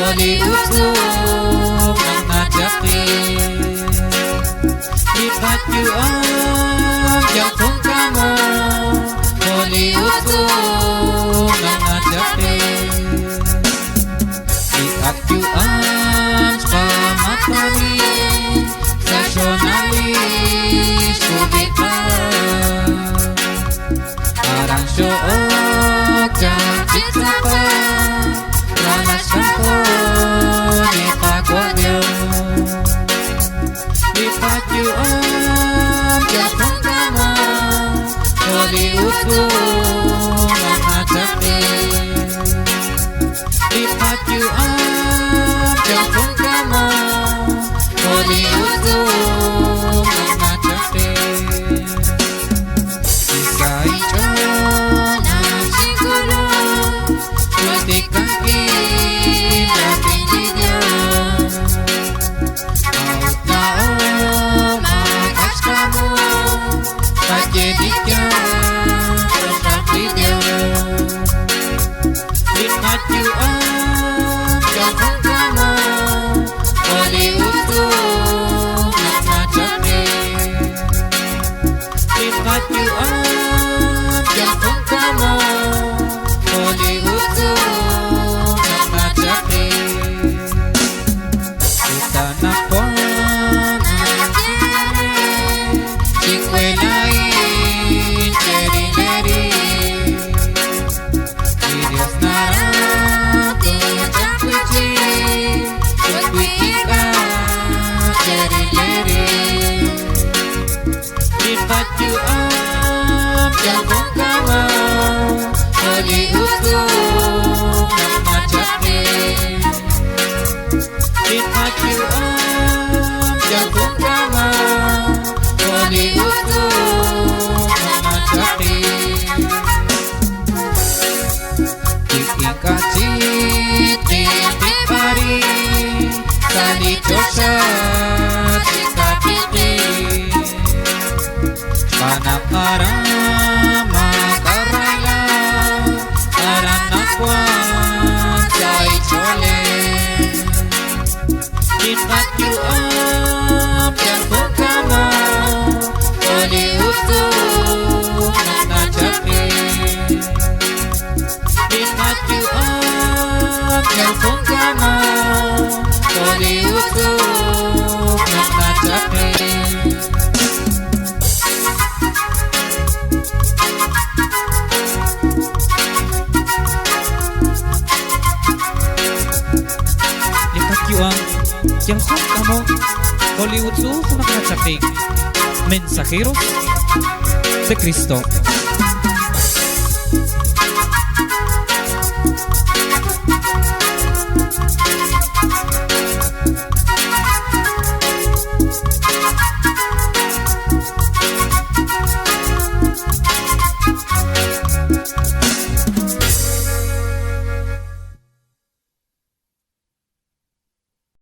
Hollywood nangadapin lipat you ang jakong kamo Hollywood nangadapin lipat you ang pamatanin nasionalis kubita parang syok janji apa ranas kampo di pagwanya lipat you ang jakong kamo Hollywood nangadapin lipat you ang jakong kamo Hollywood nangadapin isay chon ang siguro pwede kang kinapin niya out na makas ka mo pagjedik ka sa video lipat you ang jakong kamo Hollywood nangadapin lipat you ang jakong kamo Hollywood nangadapin kita na po ang sikwelain cherry-lerry videos na natin sa kuchi kuchi ka cherry-lerry lipat you ang jakong kamo Hollywood nangadapin lipat you ang jakong kamo Hollywood nangadapin ikikachit di pari salito sa tikapiti panakarama karala aranakwan say chole lipat you ang jakong kamo Hollywood nangadapin lipat you ang jakong kamo Hollywood nangadapin lipat you ang jakong kamo Hollywood nangadapin Mensajeros de Cristo.